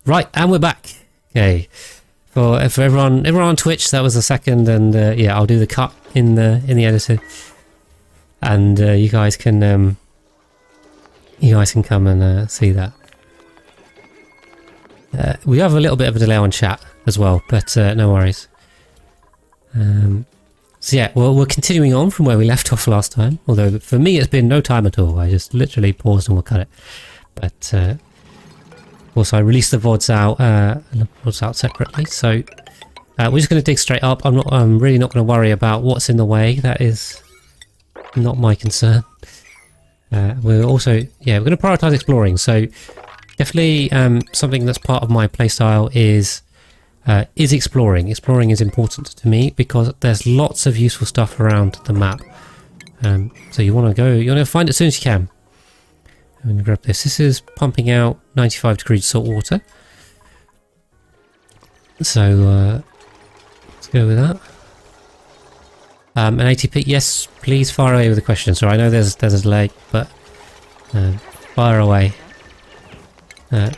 Right, and we're back. Okay, for everyone on Twitch, that was the second, and yeah, I'll do the cut in the editor, and you guys can come and see that. We have a little bit of a delay on chat as well, but no worries. So yeah, well, we're continuing on from where we left off last time. Although for me, it's been no time at all. I just literally paused and we'll cut it. But also, I released the VODs out, separately. So we're just going to dig straight up. I'm really not going to worry about what's in the way. That is not my concern. We're also, yeah, we're going to prioritize exploring. So definitely something that's part of my playstyle is exploring. Exploring is important to me because there's lots of useful stuff around the map. So you want to find it as soon as you can. I'm going to grab this. This is pumping out 95 degrees salt water. So let's go with that. An ATP, yes, please fire away with the question. So I know there's a delay, but fire away. Great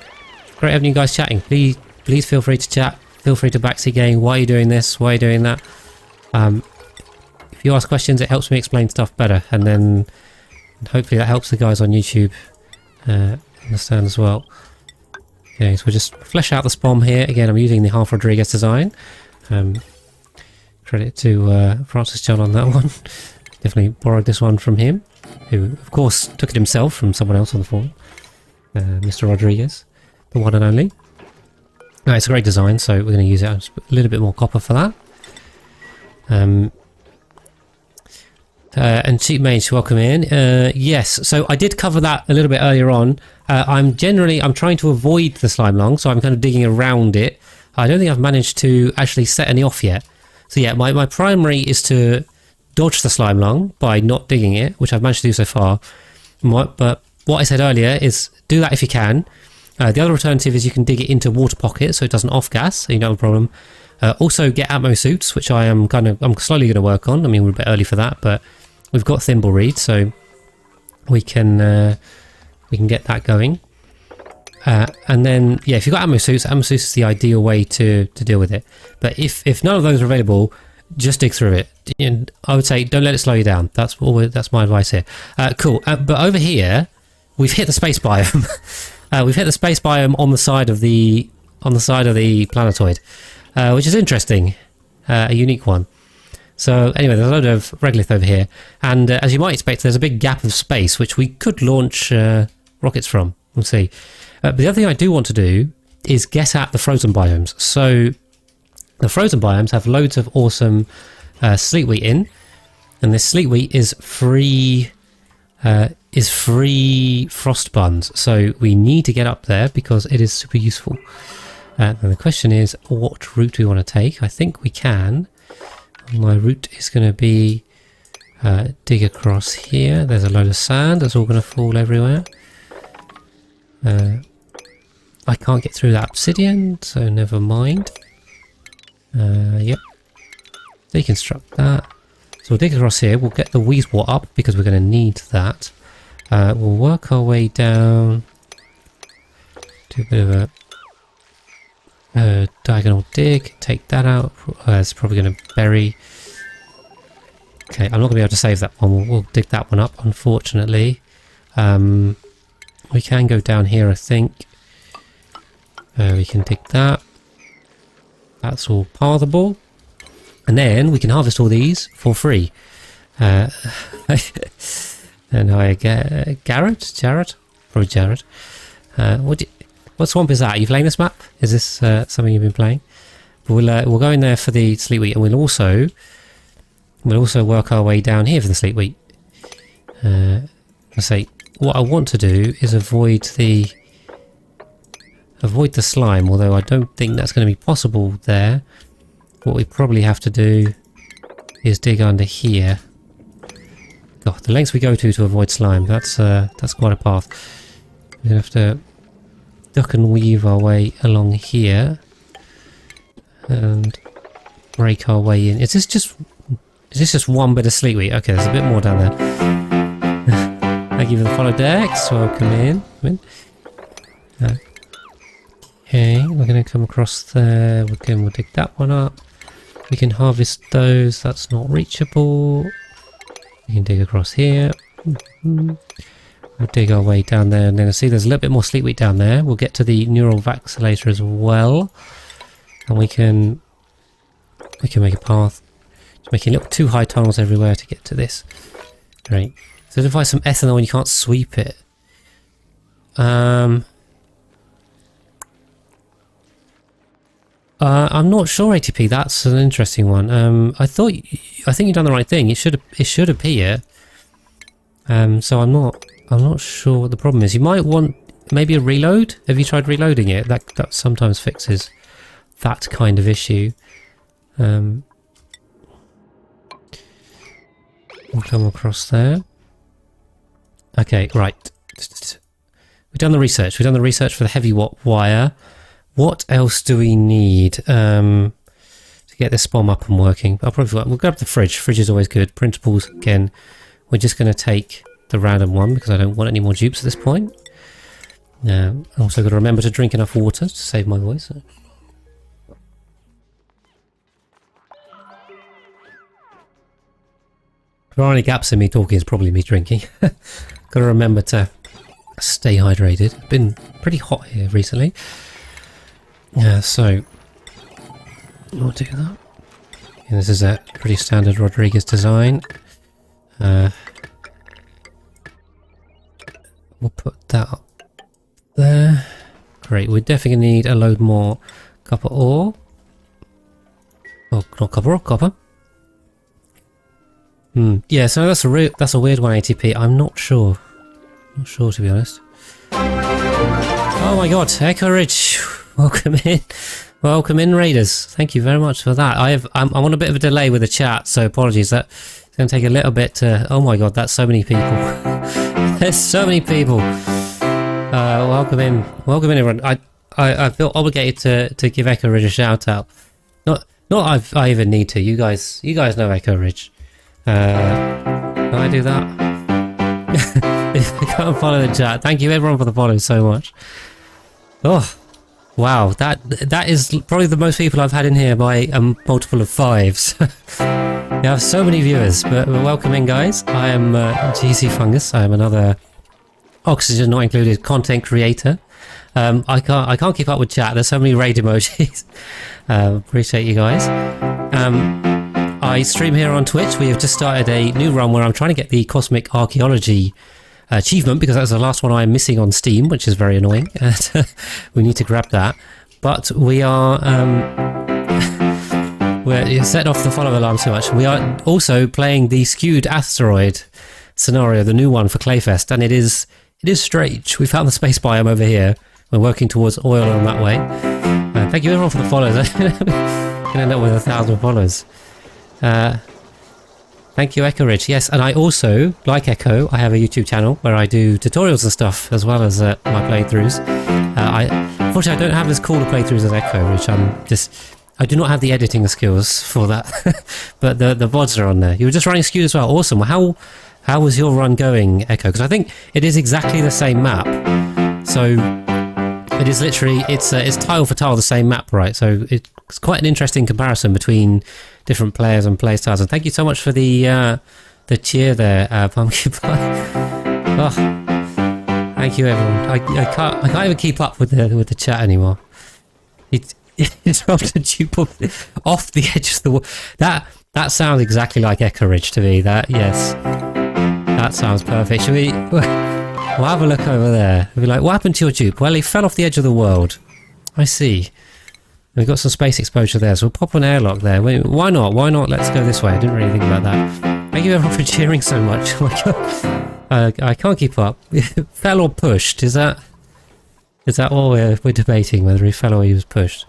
having you guys chatting. Please feel free to chat. Feel free to backseat gang. Why are you doing this? Why are you doing that? If you ask questions, it helps me explain stuff better, and then hopefully that helps the guys on YouTube understand as well. Okay, so we'll just flesh out the SPOM here. Again, I'm using the Half Rodriguez design. Credit to Francis John on that one. Definitely borrowed this one from him, who of course took it himself from someone else on the forum. Mr. Rodriguez, the one and only. No, it's a great design, so we're going to use it. I'll just put a little bit more copper for that. And Cheap Mage, welcome in. Yes, so I did cover that a little bit earlier on. I'm trying to avoid the slime lung, so I'm kind of digging around it. I don't think I've managed to actually set any off yet. So yeah, my primary is to dodge the slime lung by not digging it, which I've managed to do so far. But what I said earlier is do that if you can. The other alternative is you can dig it into water pockets so it doesn't off-gas, so you don't have a problem. Also get atmo suits, which I'm slowly going to work on. I mean, we're a bit early for that, but we've got thimble reed, so we can get that going. And then, yeah, if you've got atmo suits is the ideal way to deal with it. But if none of those are available, just dig through it. And I would say don't let it slow you down. That's my advice here. Cool. But over here, we've hit the space biome. We've hit the space biome on the side of the planetoid, which is interesting, a unique one. So anyway, there's a load of regolith over here, and as you might expect, there's a big gap of space which we could launch rockets from. We'll see. But the other thing I do want to do is get at the frozen biomes. So the frozen biomes have loads of awesome sleet wheat in, and this sleet wheat is free frost buns. So we need to get up there because it is super useful. And the question is, what route do we want to take? I think we can. My route is going to be dig across here. There's a load of sand that's all going to fall everywhere. I can't get through that obsidian, so never mind. Yep. Deconstruct that. So we'll dig across here. We'll get the Weezwort up because we're going to need that. We'll work our way down to a bit of a diagonal dig. Take that out. It's probably going to bury. Okay, I'm not going to be able to save that one. We'll dig that one up, unfortunately. We can go down here, I think. We can dig that. That's all pathable. And then we can harvest all these for free. And I get Jared? Probably Jared. What swamp is that? Are you playing this map? Is this something you've been playing? But we'll go in there for the sleet wheat, and we'll also work our way down here for the sleet wheat. I say what I want to do is avoid the slime, although I don't think that's going to be possible there. What we probably have to do is dig under here. God, the lengths we go to avoid slime, that's quite a path. We're going to have to duck and weave our way along here and break our way in. Is this just one bit of sleet wheat? Okay, there's a bit more down there. Thank you for the follow, Dex. Welcome in. Okay. we're going to come across there. Again, we'll dig that one up. We can harvest those. That's not reachable. We can dig across here. We'll dig our way down there, and then I see there's a little bit more sleep wheat down there. We'll get to the neural vaccinator as well, and we can make a path. Just making little too high tunnels everywhere to get to this. Great. So to find some ethanol when you can't sweep it. I'm not sure, ATP. That's an interesting one. I think you've done the right thing. It should appear. So I'm not sure what the problem is. You might want maybe a reload. Have you tried reloading it? That sometimes fixes that kind of issue. We'll come across there. Okay, right. We've done the research. We've done the research for the heavy watt wire. What else do we need to get this bomb up and working? We'll grab the fridge. Fridge is always good. Printables, again, we're just going to take the random one because I don't want any more dupes at this point. I'm also got to remember to drink enough water to save my voice. If there are any gaps in me talking, it's probably me drinking. Got to remember to stay hydrated. It's been pretty hot here recently. So we'll do that. And this is a pretty standard Rodriguez design. We'll put that up there. Great. We definitely need a load more copper ore. Oh, not copper ore, copper. Yeah, so that's a weird one, ATP. I'm not sure. Not sure, to be honest. Oh my god, Echo Ridge. Welcome in. Welcome in, Raiders. Thank you very much for that. I'm on a bit of a delay with the chat, so apologies. That's going to take a little bit to... Oh my god, that's so many people. There's so many people. Welcome in. Welcome in, everyone. I feel obligated to give Echo Ridge a shout out. Not I even need to. You guys know Echo Ridge. Can I do that? I can't follow the chat. Thank you everyone for the follow so much. Oh, wow. That is probably the most people I've had in here by a multiple of 5s. You have so many viewers, but welcome in, guys. I am GC Fungus. I am another Oxygen Not Included content creator. I can't keep up with chat. There's so many raid emojis. Appreciate you guys. I stream here on Twitch. We have just started a new run where I'm trying to get the Cosmic Archaeology achievement because that's the last one I'm missing on Steam, which is very annoying. We need to grab that. But we are... we're set off the follow alarm so much. We are also playing the Skewed asteroid scenario, the new one for KleiFest, and it is strange. We found the space biome over here. We're working towards oil on that way. Thank you everyone for the follows. I'm going to end up with 1,000 follows. Thank you, Echo Ridge. Yes, and I also, like Echo, I have a YouTube channel where I do tutorials and stuff as well as my playthroughs. Unfortunately, I don't have as cool a playthroughs as Echo Ridge. I do not have the editing skills for that, but the VODs are on there. You were just running Skewed as well. Awesome. Well, how was your run going, Echo? Because I think it is exactly the same map. So it is literally it's tile for tile the same map, right? So it's quite an interesting comparison between different players and play styles. And thank you so much for the cheer there, Pumpkin Pie. Oh, thank you, everyone. I can't even keep up with the chat anymore. It's rolled a dupe off the edge of the wall. That sounds exactly like Echo Ridge to me. Yes, that sounds perfect. Should we? We'll have a look over there. We'll be like, what happened to your dupe? Well, he fell off the edge of the world. I see. We've got some space exposure there, so we'll pop an airlock there. Why not? Why not? Let's go this way. I didn't really think about that. Thank you everyone for cheering so much. Oh my god. I can't keep up. Fell or pushed? Is that what we're debating, whether he fell or he was pushed?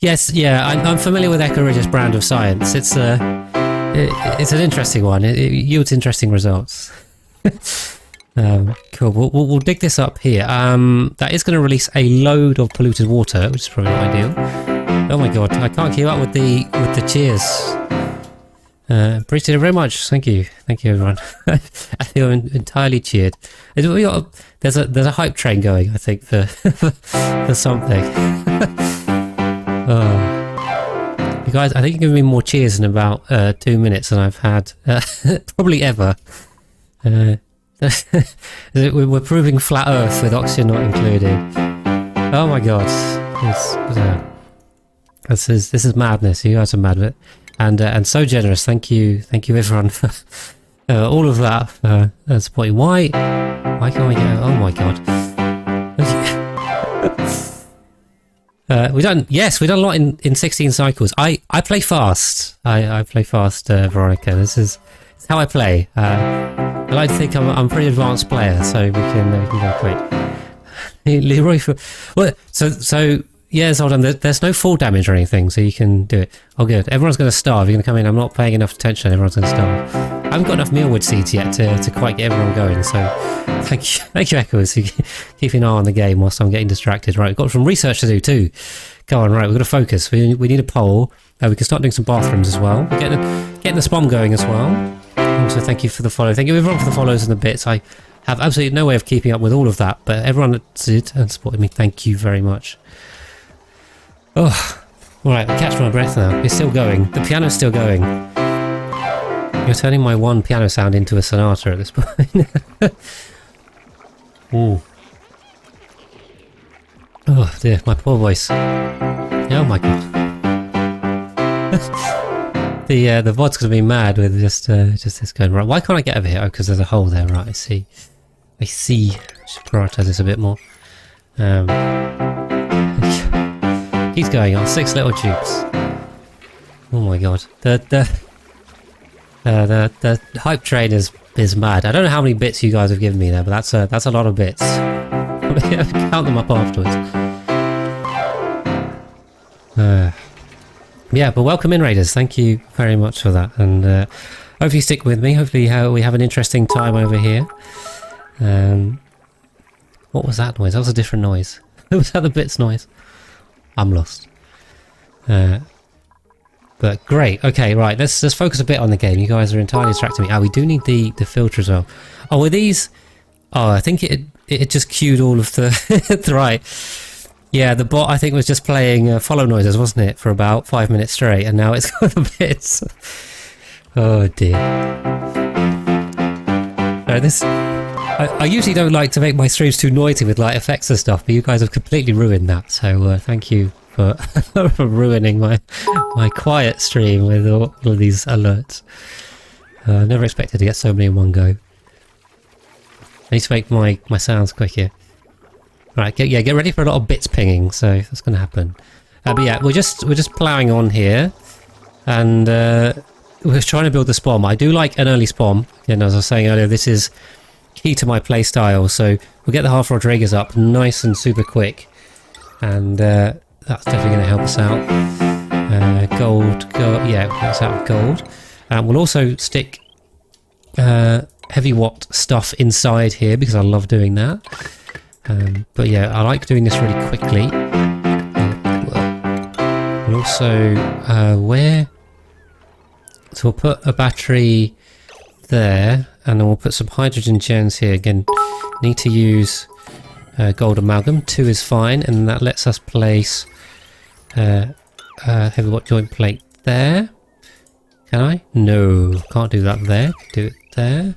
Yes, yeah, I'm familiar with Echo Ridge's brand of science. It's an interesting one. It yields interesting results. Cool. We'll dig this up here. That is going to release a load of polluted water, which is probably not ideal. Oh my god, I can't keep up with the cheers. Appreciate it very much. Thank you everyone. I feel entirely cheered. There's a hype train going, I think, for for something. You guys, I think you're giving me more cheers in about 2 minutes than I've had probably ever. We're proving flat Earth with oxygen not included. Oh my god, this is madness. You guys are mad with it. And so generous. Thank you everyone for all of that. Supporting. Why can't we get? Oh my god. We've done a lot in 16 cycles. I play fast. I play fast, Veronica. This is how I play. I like to think I'm a pretty advanced player, so we can go quick. Leroy, so. Yes, hold on. There's no fall damage or anything, so you can do it. Oh, good. Everyone's going to starve. You're going to come in. I'm not paying enough attention. Everyone's going to starve. I haven't got enough mealwood seeds yet to quite get everyone going. So, thank you, Echoes, for keeping an eye on the game whilst I'm getting distracted. Right, we've got some research to do too. Go on, right. We've got to focus. We need a poll. We can start doing some bathrooms as well. We're getting the spom going as well. Also, thank you for the follow. Thank you everyone for the follows and the bits. I have absolutely no way of keeping up with all of that, but everyone that did and supported me, thank you very much. Oh, alright, I catch my breath now. It's still going. The piano's still going. You're turning my one piano sound into a sonata at this point. Ooh. Oh dear, my poor voice. Oh my god. The VOD's gonna be mad with just this going. Right, why can't I get over here? Oh, because there's a hole there. Right, I see. I should prioritise this a bit more. Keeps going on 6 little tubes. Oh my god. The hype train is mad. I don't know how many bits you guys have given me there, but that's a lot of bits. Count them up afterwards. Yeah, but welcome in, Raiders. Thank you very much for that, and hopefully stick with me. Hopefully we have an interesting time over here. What was that noise? That was a different noise. Was that the bits noise? I'm lost. But great. Okay, right. Let's focus a bit on the game. You guys are entirely distracting me. We do need the filter as well. Oh, were these? Oh, I think it just queued all of the. Right. Yeah, the bot I think was just playing follow noises, wasn't it, for about 5 minutes straight, and now it's got the bits. Oh dear. I usually don't like to make my streams too noisy with like effects and stuff, but you guys have completely ruined that. So thank you for for ruining my quiet stream with all of these alerts. I never expected to get so many in one go. I need to make my sounds quick here. Right, get ready for a lot of bits pinging. So that's going to happen. But yeah, we're just ploughing on here, and we're trying to build the spawn. I do like an early spawn. And as I was saying earlier, this is key to my play style, so we'll get the half Rodriguez up nice and super quick, and that's definitely going to help us out. Gold, yeah, that's out of gold. We'll also stick heavy watt stuff inside here because I love doing that. But yeah, I like doing this really quickly. We'll also so we'll put a battery there, and then we'll put some hydrogen gens here. Again, need to use gold amalgam. 2 is fine, and that lets us place heavy watt joint plate there. Can I? No, can't do that there. Do it there.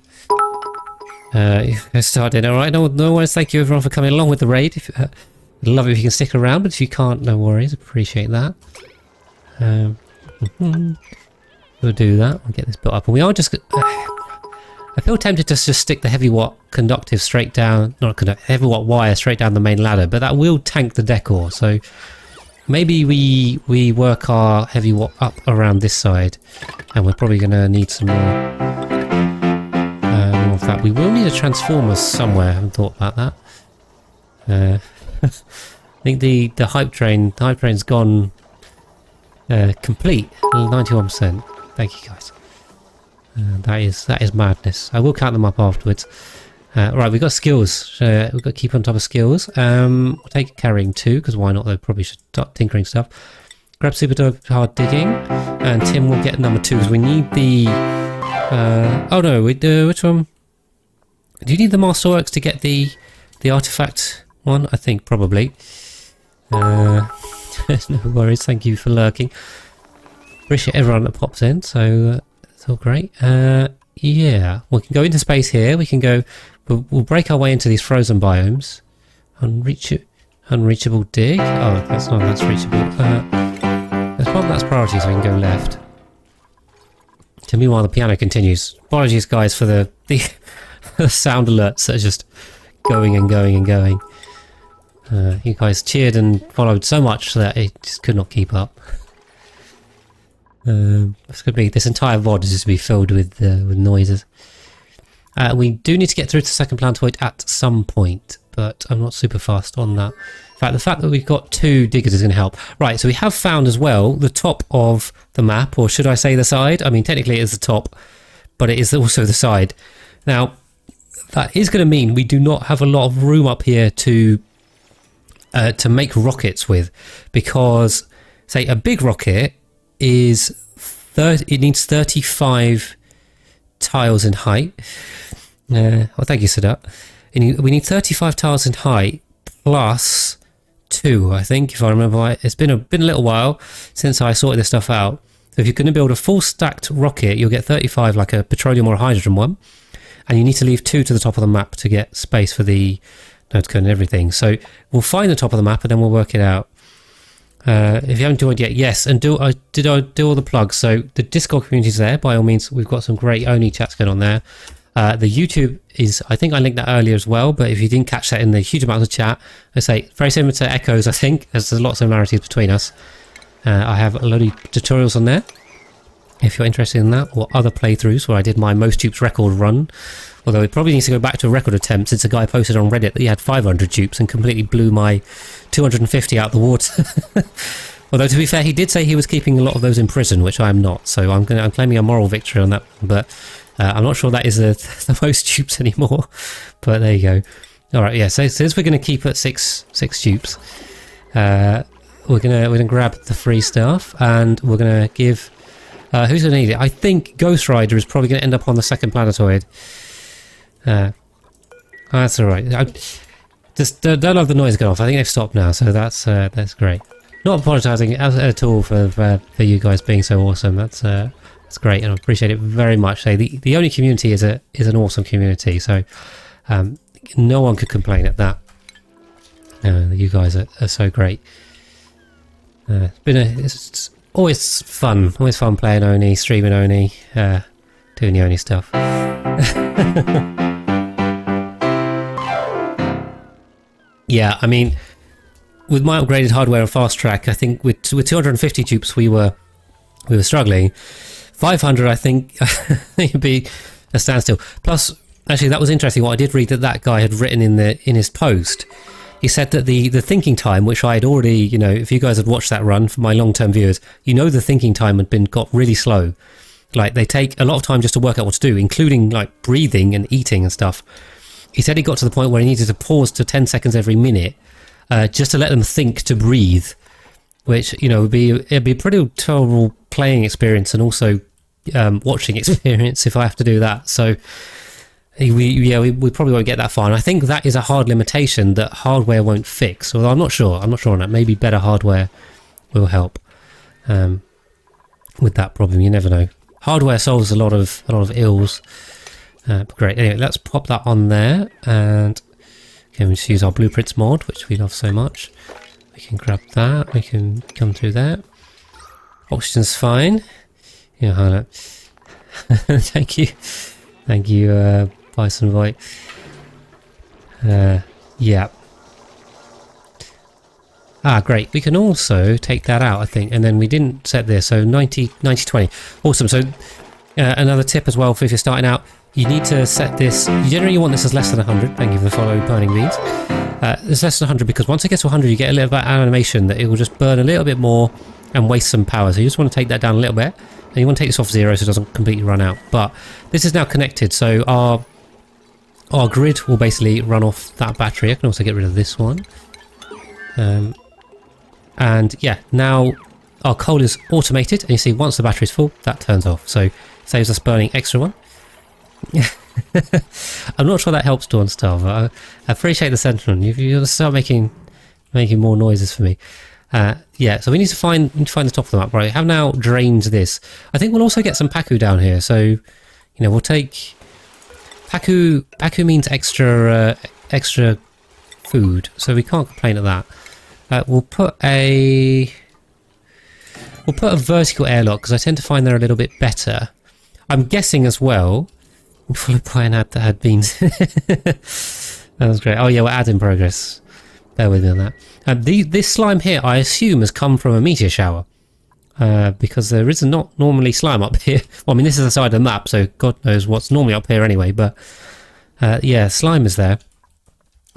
Started. Alright, no worries. Thank you everyone for coming along with the raid. I'd love it if you can stick around, but if you can't, no worries. Appreciate that. We'll do that. We'll get this built up. And we are just... I feel tempted to just stick the heavy watt conductive straight down... Not conductive, heavy watt wire straight down the main ladder, but that will tank the decor. So maybe we work our heavy watt up around this side, and we're probably going to need some more of that. We will need a transformer somewhere. I haven't thought about that. I think the hype train's gone complete. 91%. Thank you guys. That is madness. I will count them up afterwards. Right, we've got skills. We've got to keep on top of skills. We'll take carrying 2, because why not? They probably should start tinkering stuff. Grab super dope hard digging. and Tim will get number 2 because we need the... oh no, we do... Which one? Do you need the Masterworks to get the artifact one? I think probably. No worries, thank you for lurking. Appreciate everyone that pops in, so it's all great. Yeah, we can go into space here. We can go... We'll break our way into these frozen biomes. Unreachable dig. Oh, that's reachable. Let's pop that's priority so we can go left. To me, while the piano continues. Apologies, guys, for the sound alerts that are just going and going and going. You guys cheered and followed so much that it just could not keep up. It's going to be, this entire VOD is just to be filled with noises. We do need to get through to the second planetoid at some point, but I'm not super fast on that. In fact, the fact that we've got 2 diggers is going to help. Right, so we have found as well the top of the map, or should I say the side? I mean, technically it is the top, but it is also the side. Now, that is going to mean we do not have a lot of room up here to make rockets with, because, say, a big rocket is... it needs 35 tiles in height. Well, thank you, Sadat. We need 35 tiles in height plus 2, I think, if I remember right. It's been a little while since I sorted this stuff out. So if you're going to build a full stacked rocket, you'll get 35, like a petroleum or a hydrogen one, and you need to leave 2 to the top of the map to get space for the node code and everything. So we'll find the top of the map and then we'll work it out. If you haven't joined yet, yes, and did I do all the plugs? So the Discord community is there, by all means. We've got some great Oni chats going on there. The YouTube is, I think I linked that earlier as well, but if you didn't catch that in the huge amounts of chat, I say very similar to Echoes, I think. There's a lot of similarities between us. I have a load of tutorials on there, if you're interested in that, or other playthroughs where I did my most dupes record run. Although it probably needs to go back to a record attempt, since a guy posted on Reddit that he had 500 dupes and completely blew my 250 out the water. Although, to be fair, he did say he was keeping a lot of those in prison, which I'm not. So I'm claiming a moral victory on that. But I'm not sure that is the most dupes anymore. But there you go. All right, yeah. So since we're going to keep at six dupes, we're gonna grab the free stuff and we're gonna give. Who's going to need it? I think Ghost Rider is probably going to end up on the second planetoid. That's all right. Just don't have the noise go off. I think they've stopped now, so that's great. Not apologising at all for you guys being so awesome. That's great, and I appreciate it very much. So the only community is an awesome community. So no one could complain at that. You guys are so great. It's always fun playing Oni, streaming Oni, doing the Oni stuff. Yeah, I mean, with my upgraded hardware and fast track, I think with 250 dupes we were struggling. 500, I think, it'd be a standstill. Plus, actually, that was interesting. What I did read that guy had written in his post. He said that the thinking time, which I had already, if you guys had watched that run for my long-term viewers, the thinking time had got really slow. Like, they take a lot of time just to work out what to do, including like breathing and eating and stuff. He said he got to the point where he needed to pause to 10 seconds every minute, just to let them think to breathe, which, it'd be a pretty terrible playing experience and also watching experience if I have to do that. So we probably won't get that far, and I think that is a hard limitation that hardware won't fix. Although I'm not sure on that. Maybe better hardware will help with that problem. You never know. Hardware solves a lot of ills. Great. Anyway, let's pop that on there, and we just use our blueprints mod, which we love so much. We can grab that. We can come through there. Oxygen's fine. Yeah, hold on. Thank you, Bison Void. Yeah. Great. We can also take that out, I think, and then we didn't set this, so 90-20. Awesome. So another tip as well for if you're starting out, you need to set this. Generally, you want this as less than 100. Thank you for the follow, Burning Beans. It's less than 100 because once it gets to 100, you get a little bit of animation that it will just burn a little bit more and waste some power. So you just want to take that down a little bit, and you want to take this off 0 so it doesn't completely run out. But this is now connected, so our grid will basically run off that battery. I can also get rid of this one. And yeah, now our coal is automated, and you see once the battery's full, that turns off. So saves us burning extra one. I'm not sure that helps Dawn Star, but I appreciate the sentiment. You'll start making more noises for me. Yeah, so we need to find the top of the map. Right, I have now drained this. I think we'll also get some Paku down here. So, you know, we'll take Paku. Paku means extra food, so we can't complain at that. We'll put a vertical airlock because I tend to find they're a little bit better. I'm guessing as well. Followed by an ad that had beans. That was great. Oh yeah, we're ad in progress. Bear with me on that. This slime here, I assume, has come from a meteor shower. Because there is not normally slime up here. Well, I mean, this is the side of the map, so God knows what's normally up here anyway. But yeah, slime is there.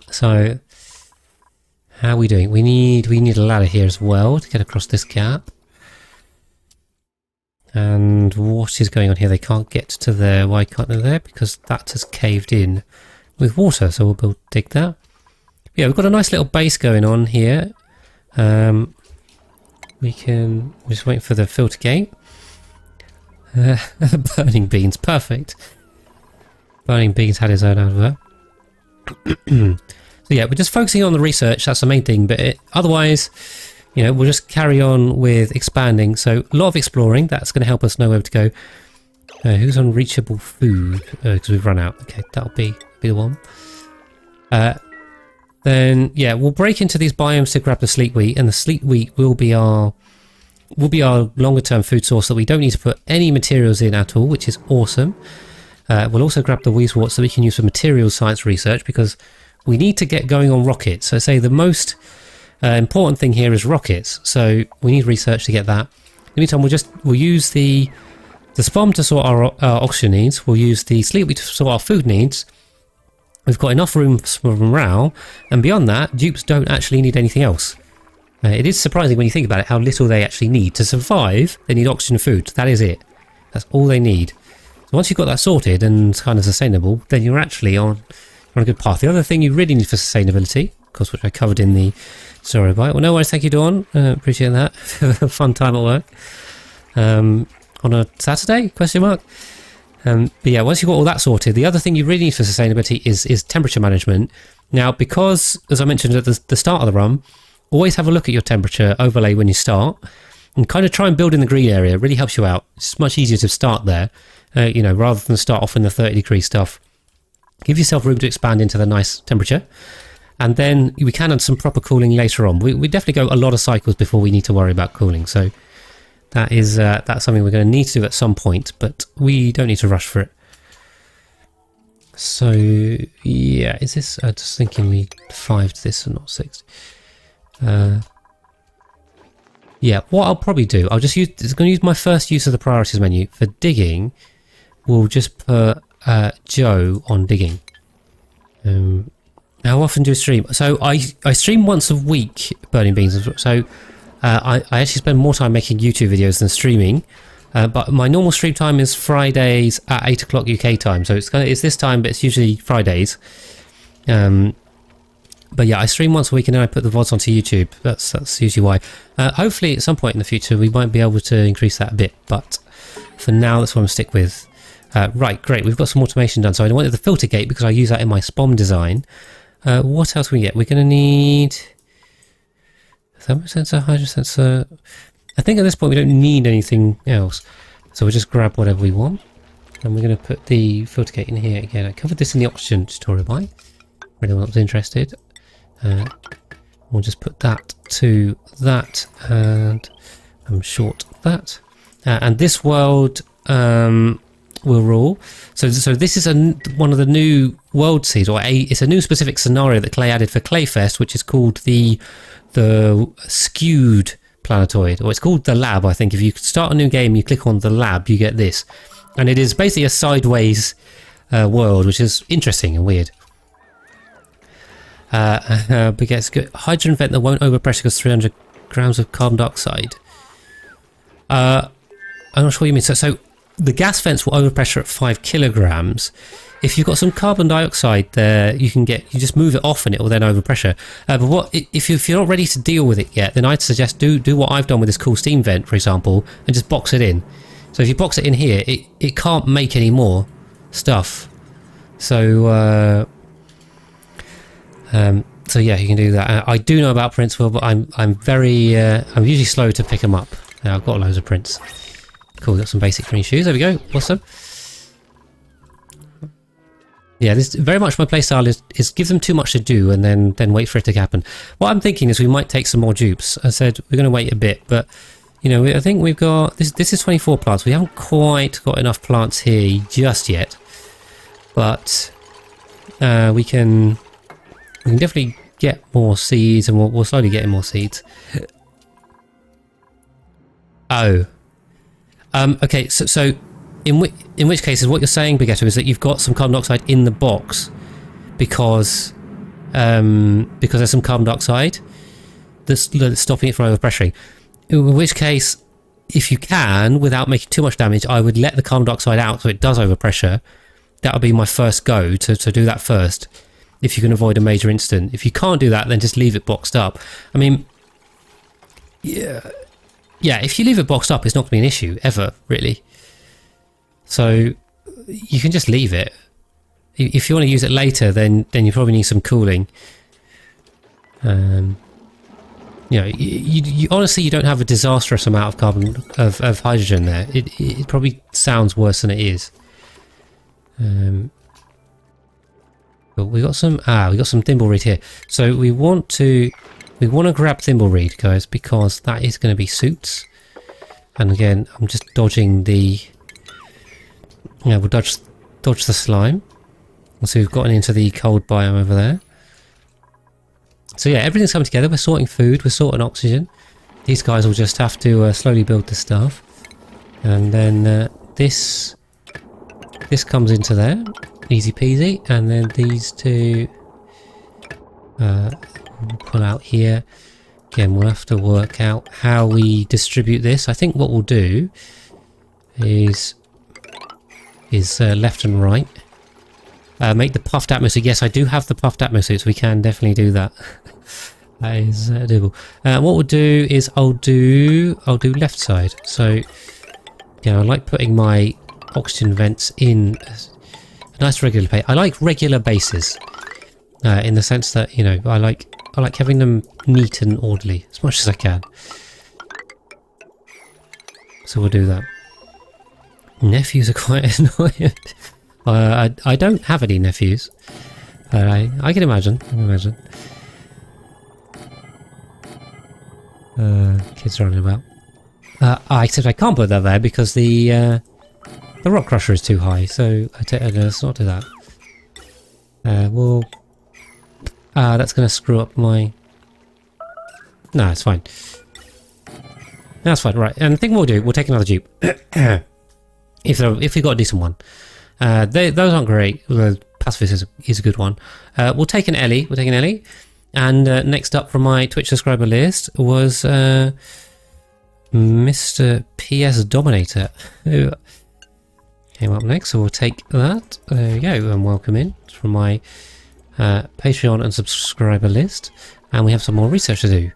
So how are we doing? We need a ladder here as well to get across this gap. And what is going on here? They can't get to there. Why can't they there? Because that has caved in with water. So we'll dig that. Yeah, we've got a nice little base going on here. We're just waiting for the filter gate. Burning beans, perfect. Burning beans had his own over there. So yeah, we're just focusing on the research. That's the main thing. But otherwise, you know, we'll just carry on with expanding. So a lot of exploring. That's going to help us know where to go. Who's on reachable food? Because we've run out. Okay, that'll be the one. Then yeah, we'll break into these biomes to grab the sleek wheat, and the sleek wheat will be our longer term food source that we don't need to put any materials in at all, which is awesome. We'll also grab the weezwort so we can use for materials science research because we need to get going on rockets. So say the most important thing here is rockets, so we need research to get that. In the meantime, we'll use the spom to sort our oxygen needs. We'll use the sleek wheat to sort our food needs. We've got enough room for morale, and beyond that, dupes don't actually need anything else. It is surprising when you think about it how little they actually need. To survive, they need oxygen and food. That is it. That's all they need. So once you've got that sorted and kind of sustainable, then you're actually on a good path. The other thing you really need for sustainability, of course, which I covered in the story bite. Well, no worries, thank you, Dawn. Appreciate that. Fun time at work. On a Saturday? Question mark. But yeah, once you've got all that sorted, the other thing you really need for sustainability is temperature management. Now, because, as I mentioned at the start of the run, always have a look at your temperature overlay when you start, and kind of try and build in the green area. It really helps you out. It's much easier to start there, you know, rather than start off in the 30-degree stuff. Give yourself room to expand into the nice temperature, and then we can add some proper cooling later on. We definitely go a lot of cycles before we need to worry about cooling, so that's something we're going to need to do at some point, but we don't need to rush for it. So yeah, is this? Just thinking we 5'd this and not 6. Yeah, what I'll probably do, I'm going to use my first use of the priorities menu for digging. We'll just put Joe on digging. How often do you stream? So I stream once a week, Burning Beans. So I actually spend more time making YouTube videos than streaming. But my normal stream time is Fridays at 8 o'clock UK time. So it's this time, but it's usually Fridays. But yeah, I stream once a week and then I put the VODs onto YouTube. That's usually why. Hopefully at some point in the future we might be able to increase that a bit. But for now, that's what I'm going to stick with. Right, great. We've got some automation done. So I wanted the filter gate because I use that in my SPOM design. What else can we get? We're going to need thermal sensor, hydro sensor. I think at this point we don't need anything else. So we'll just grab whatever we want. And we're going to put the filter gate in here again. I covered this in the oxygen tutorial by anyone that was interested. We'll just put that to that and short that. And this world will rule. So this is one of the new world seeds, or it's a new specific scenario that Klei added for KleiFest, which is called the Skewed planetoid, or it's called the lab. I think if you start a new game, you click on the lab, you get this, and it is basically a sideways world, which is interesting and weird. But it's good. Hydrogen vent that won't overpressure because 300 grams of carbon dioxide. I'm not sure what you mean. So the gas vents will overpressure at 5 kilograms. if you've got some carbon dioxide there, you just move it off and it will then overpressure. But if you're not ready to deal with it yet, then I'd suggest do what I've done with this cool steam vent, for example, and just box it in. So if you box it in here, it can't make any more stuff. So so yeah, you can do that. I do know about prints, Will, but I'm usually slow to pick them up. I've got loads of prints. Cool, got some basic green shoes. There we go. Awesome. Yeah, this very much my playstyle is give them too much to do and then wait for it to happen. What I'm thinking is we might take some more dupes. I said we're going to wait a bit, but you know, I think we've got this is 24 plants. We haven't quite got enough plants here just yet, but we can definitely get more seeds, and we'll slowly get in more seeds. Oh, okay. So in which case, what you're saying, Baguetto, is that you've got some carbon dioxide in the box because there's some carbon dioxide that's stopping it from overpressuring. In which case, if you can, without making too much damage, I would let the carbon dioxide out so it does overpressure. That would be my first go to do that first, if you can avoid a major incident. If you can't do that, then just leave it boxed up. I mean, yeah, if you leave it boxed up, it's not going to be an issue, ever, really. So you can just leave it. If you want to use it later, then you probably need some cooling. You know, you honestly, you don't have a disastrous amount of carbon of hydrogen there. It probably sounds worse than it is. But we got some thimbleweed here. So we want to grab thimbleweed, guys, because that is going to be suits. And again, I'm just dodging the. Yeah, we'll dodge the slime. So we've gotten into the cold biome over there. So yeah, everything's coming together. We're sorting food, we're sorting oxygen. These guys will just have to slowly build the stuff. And then this comes into there. Easy peasy. And then these two we'll pull out here. Again, we'll have to work out how we distribute this. I think what we'll do is left and right. Make the puffed atmosphere. Yes, I do have the puffed atmosphere, so we can definitely do that. That is doable. What we'll do is I'll do left side. So yeah, I like putting my oxygen vents in a nice regular pace. I like regular bases, in the sense that, you know, I like having them neat and orderly as much as I can. So we'll do that. Nephews are quite annoying. I don't have any nephews. I can imagine. Kids running about. Except I can't put that there because the rock crusher is too high. So let's not do that. That's going to screw up my. No, it's fine. That's fine. Right, and the thing we'll do, we'll take another dupe. If we got a decent one. Those aren't great. The pacifist is a good one. We'll take an Ellie. And next up from my Twitch subscriber list was Mr. PS Dominator, who came up next. So we'll take that. There we go, and welcome in from my Patreon and subscriber list. And we have some more research to do.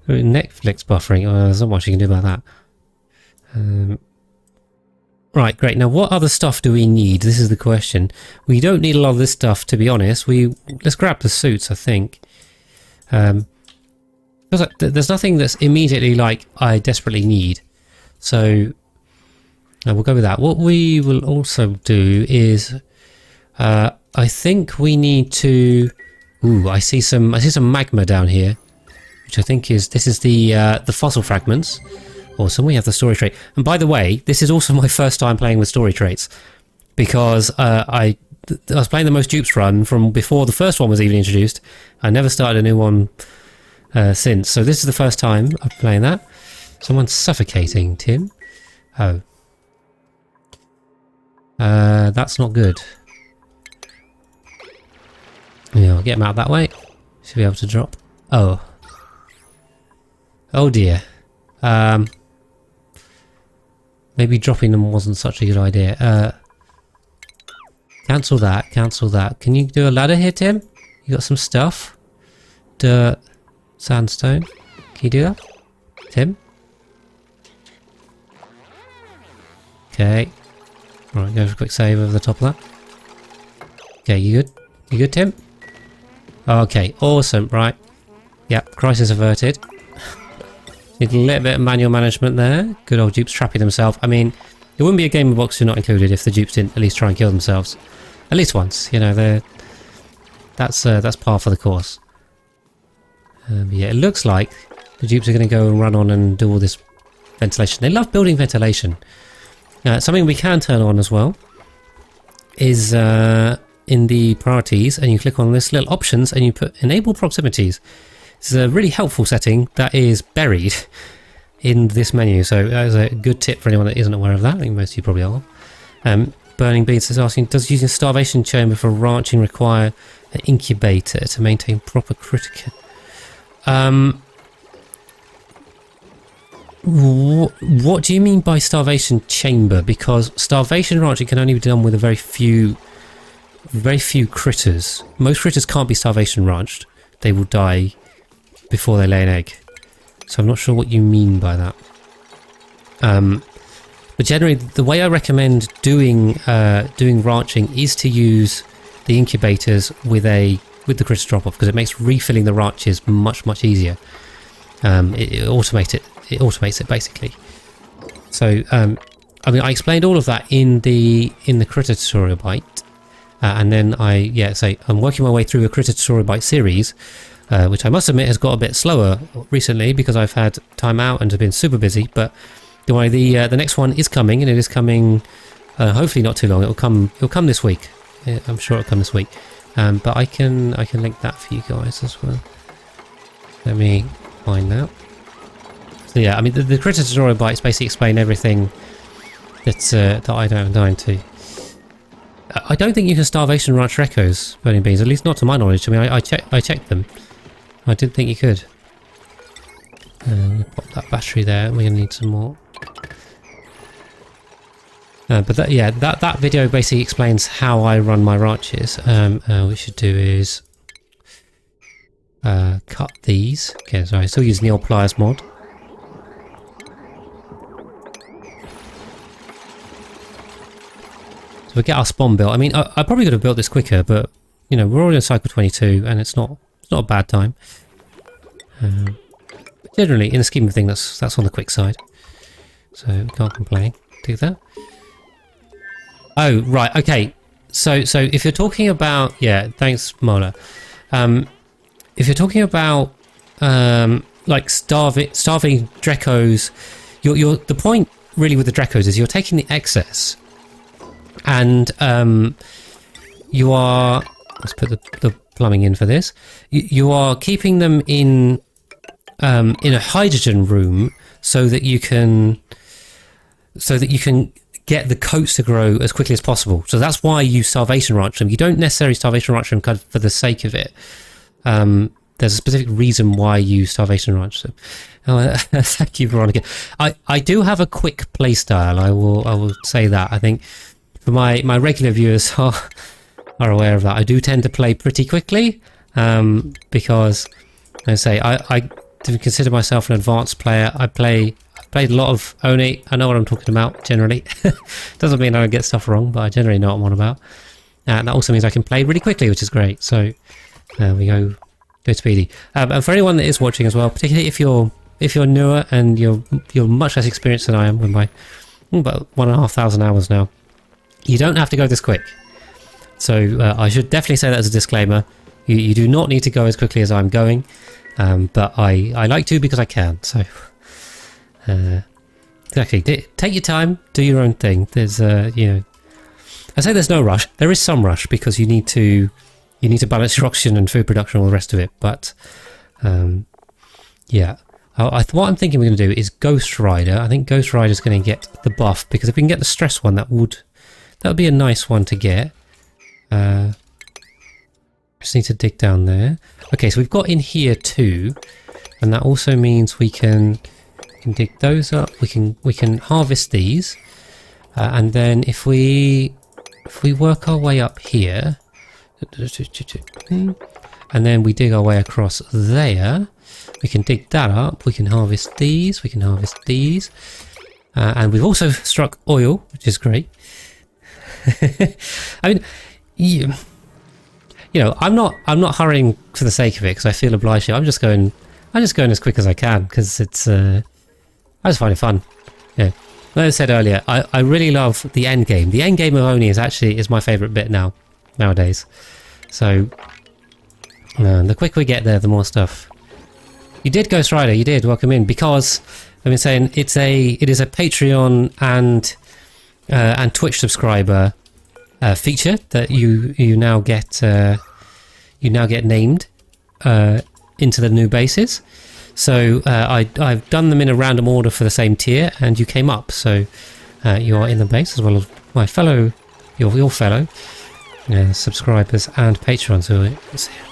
Netflix buffering. There's not much you can do about that. Right, great. Now, what other stuff do we need? This is the question. We don't need a lot of this stuff, to be honest. Let's grab the suits, I think. There's nothing that's immediately like I desperately need. So we'll go with that. What we will also do is, I think we need to. Ooh, I see some magma down here, which I think is the fossil fragments. Awesome, we have the story trait. And by the way, this is also my first time playing with story traits, because I was playing the most dupes run from before the first one was even introduced. I never started a new one since, so this is the first time I'm playing that. Someone's suffocating, Tim. Oh. That's not good. Yeah, I'll get him out that way. Should be able to drop. Oh. Oh dear. Maybe dropping them wasn't such a good idea. Cancel that, cancel that. Can you do a ladder here, Tim? You got some stuff? Dirt, sandstone. Can you do that? Tim? Okay. Alright, go for a quick save over the top of that. Okay, you good? You good, Tim? Okay, awesome, right. Yep, crisis averted. Need a little bit of manual management there. Good old dupes trapping themselves. I mean, it wouldn't be a game of Boxer not included if the dupes didn't at least try and kill themselves. At least once, you know, that's par for the course. Yeah, it looks like the dupes are going to go and run on and do all this ventilation. They love building ventilation. Something we can turn on as well is in the priorities, and you click on this little options and you put enable proximities. This is a really helpful setting that is buried in this menu, so that is a good tip for anyone that isn't aware of that. I think most of you probably are. Burning Beans is asking, does using starvation chamber for ranching require an incubator to maintain proper critical? What do you mean by starvation chamber? Because starvation ranching can only be done with a very few critters. Most critters can't be starvation ranched. They will die before they lay an egg. So I'm not sure what you mean by that. But generally, the way I recommend doing ranching is to use the incubators with the critter drop off, because it makes refilling the ranches much easier. It automates it basically. So I mean, I explained all of that in the critter tutorial bite, and then I'm working my way through a critter tutorial bite series, which I must admit has got a bit slower recently because I've had time out and have been super busy. But don't worry, the next one is coming, and it is coming hopefully not too long. It'll come this week. Yeah, I'm sure it'll come this week. But I can link that for you guys as well. Let me find that. So yeah, I mean the critter tutorial bites basically explain everything that I don't have time to. I don't think you can starvation ranch recos, burning beans, at least not to my knowledge. I mean, I checked them. I didn't think you could. Pop that battery there. We're gonna need some more. But that video basically explains how I run my ranches. What we should do is cut these. Okay, sorry, still using the old pliers mod. So we get our spawn built. I mean, I probably could have built this quicker, but you know, we're already on cycle 22, and it's not a bad time. Generally, in the scheme of things, that's on the quick side, so can't complain. Do that. Oh, right, okay. So if you're talking about... Yeah, thanks, Mola. If you're talking about, like, starving Drecos, the point, really, with the Drecos is you're taking the excess, and you are... Let's put the plumbing in for this. You are keeping them in a hydrogen room so that you can get the coats to grow as quickly as possible. So that's why you starvation ranch them. You don't necessarily starvation ranch them kind of for the sake of it. There's a specific reason why you starvation ranch them. Thank you, Veronica. I do have a quick play style. I will say that. I think for my regular viewers are aware of that. I do tend to play pretty quickly because, as I say, I don't consider myself an advanced player. I've played a lot of Oni. I know what I'm talking about, generally. Doesn't mean I don't get stuff wrong, but I generally know what I'm on about. And that also means I can play really quickly, which is great. So we go speedy. And for anyone that is watching as well, particularly if you're newer and you're much less experienced than I am with my about 1,500 hours now, you don't have to go this quick. So I should definitely say that as a disclaimer. You do not need to go as quickly as I'm going, but I like to because I can. So exactly, take your time, do your own thing. There's you know, I say there's no rush. There is some rush because you need to balance your oxygen and food production and all the rest of it. But yeah, what I'm thinking we're going to do is Ghost Rider. I think Ghost Rider is going to get the buff, because if we can get the stress one, that would be a nice one to get. Just need to dig down there. Okay, so we've got in here too, and that also means we can dig those up. We can harvest these, and then if we if we work our way up here, and then we dig our way across there, we can dig that up, we can harvest these, we can harvest these, and we've also struck oil, which is great. I mean, you know, I'm not hurrying for the sake of it because I feel obliged to. I'm just going as quick as I can because it's I just find it fun. Yeah, like I said earlier, I really love the end game. The end game of Oni is my favourite bit nowadays. So the quicker we get there, the more stuff. You did, Ghost Rider. You did. Welcome in, because I've been saying it is a Patreon and Twitch subscriber feature that you now get named into the new bases. So I've done them in a random order for the same tier, and you came up. So you are in the base as well as my fellow, your fellow subscribers and patrons who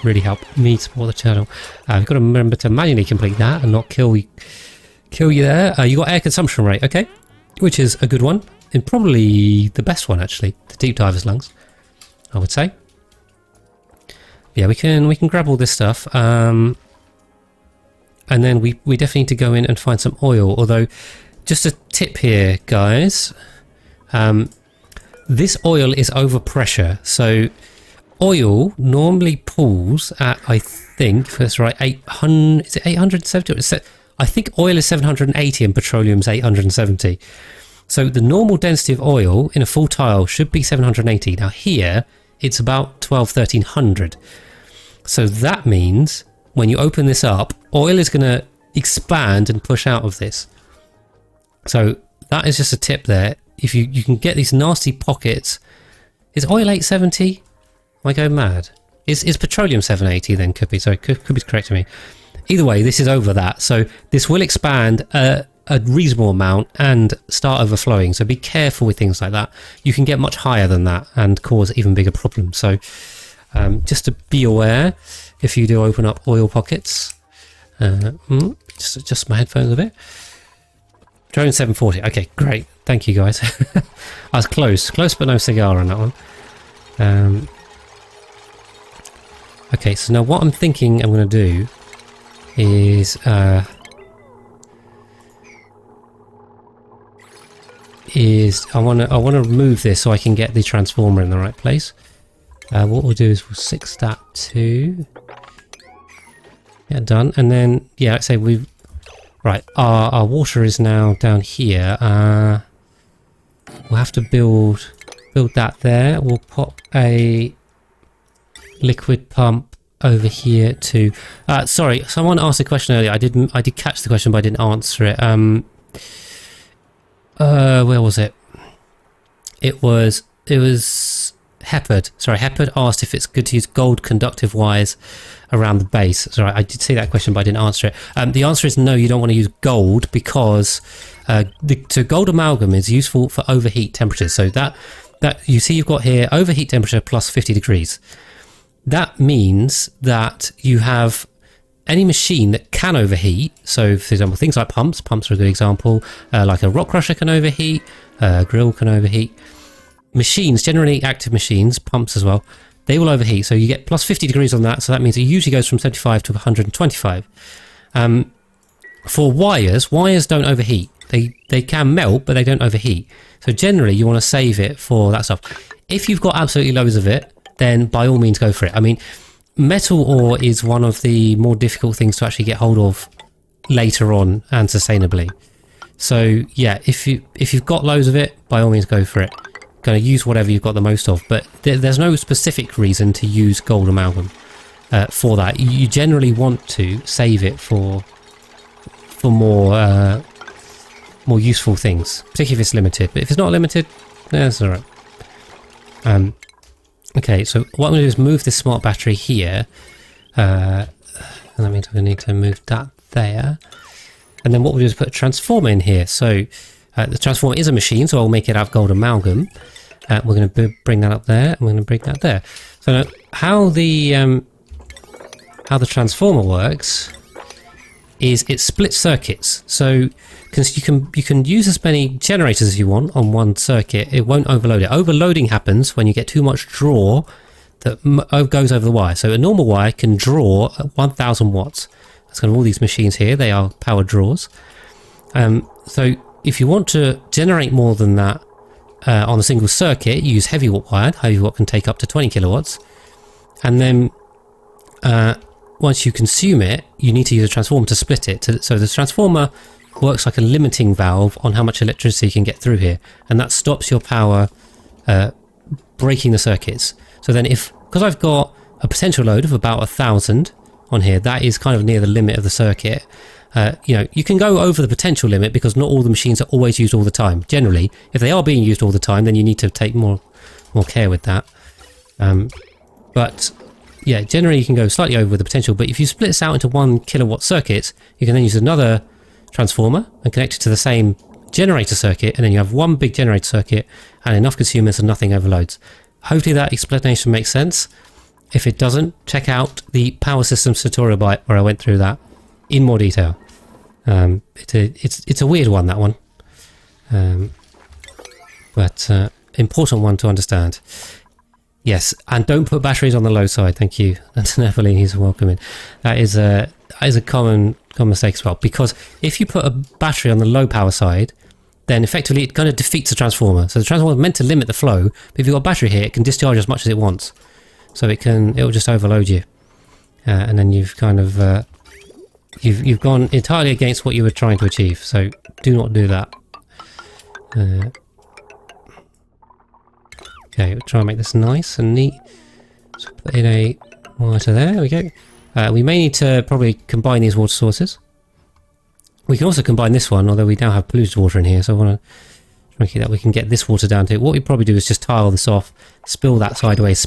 really help me support the channel. You've got to remember to manually complete that and not kill you there. You got air consumption rate, okay, which is a good one, and probably the best one actually. The deep diver's lungs, I would say. Yeah, we can grab all this stuff, and then we definitely need to go in and find some oil. Although, just a tip here, guys. This oil is over pressure, so oil normally pulls at, I think, if that's right, 800. Is it 870? I think oil is 780 and petroleum's 870. So the normal density of oil in a full tile should be 780. Now here it's about 1300. So that means when you open this up, oil is going to expand and push out of this. So that is just a tip there. If you can get these nasty pockets. Is oil 870? Am I going mad? Is petroleum 780 then? Could be. Sorry, could be correcting me. Either way, this is over that. So this will expand a reasonable amount and start overflowing. So be careful with things like that. You can get much higher than that and cause even bigger problems. So just to be aware if you do open up oil pockets. Just adjust my headphones a bit. Drone 740. Okay, great. Thank you, guys. I was close but no cigar on that one. Okay, so now what I'm thinking I'm going to do is I want to remove this so I can get the transformer in the right place. What we'll do is we'll 6 that to, yeah, done. And then yeah, say we've right. Our water is now down here. We'll have to build that there. We'll pop a liquid pump over here too. Sorry, someone asked a question earlier. I did catch the question, but I didn't answer it. Where was it? It was Heppard. Sorry, Heppard asked if it's good to use gold conductive wires around the base. Sorry, I did see that question, but I didn't answer it. The answer is no, you don't want to use gold because so gold amalgam is useful for overheat temperatures. So that you see you've got here overheat temperature plus 50 degrees. That means that you have any machine that can overheat. So for example, things like pumps are a good example. Like a rock crusher can overheat, a grill can overheat. Machines, generally active machines, pumps as well, they will overheat. So you get plus 50 degrees on that. So that means it usually goes from 75 to 125. For wires don't overheat. They can melt, but they don't overheat. So generally you want to save it for that stuff. If you've got absolutely loads of it, then by all means go for it. I mean, metal ore is one of the more difficult things to actually get hold of later on and sustainably. So yeah, if you've got loads of it, by all means go for it. Going to use whatever you've got the most of, but there's no specific reason to use gold amalgam for that. You generally want to save it for more useful things, particularly if it's limited. But if it's not limited, that's all right. Okay, so what I'm going to do is move this smart battery here, and that means I'm going to need to move that there. And then what we'll do is put a transformer in here. So the transformer is a machine, so I'll make it out of gold amalgam. We're going to bring that up there, and we're going to bring that there. So now, how the transformer works is it splits circuits. So because you can use as many generators as you want on one circuit, it won't overload it. Overloading happens when you get too much draw that goes over the wire. So a normal wire can draw 1000 watts. That's kind of all these machines here. They are power draws. So if you want to generate more than that on a single circuit, you use heavy watt wire. Heavy watt can take up to 20 kilowatts. And then once you consume it, you need to use a transformer to split it. So the transformer works like a limiting valve on how much electricity you can get through here. And that stops your power breaking the circuits. So then because I've got a potential load of about 1000 on here, that is kind of near the limit of the circuit. You can go over the potential limit because not all the machines are always used all the time. Generally, if they are being used all the time, then you need to take more care with that. But yeah, generally you can go slightly over the potential, but if you split this out into 1 kilowatt circuits, you can then use another transformer and connect it to the same generator circuit, and then you have one big generator circuit and enough consumers and nothing overloads. Hopefully that explanation makes sense. If it doesn't, check out the Power Systems tutorial where I went through that in more detail. It's a weird one, that one, but important one to understand. Yes, and don't put batteries on the low side. Thank you. That's Nephilim. He's welcoming. That is a common mistake as well, because if you put a battery on the low power side, then effectively it kind of defeats the transformer. So the transformer is meant to limit the flow, but if you've got a battery here, it can discharge as much as it wants. So it'll just overload you, and then you've kind of you've gone entirely against what you were trying to achieve. So do not do that. Okay, we'll try and make this nice and neat. So put in a water there we go. We may need to probably combine these water sources. We can also combine this one, although we now have polluted water in here, so I want to try and keep that. We can get this water down to it. What we probably do is just tile this off, spill that sideways,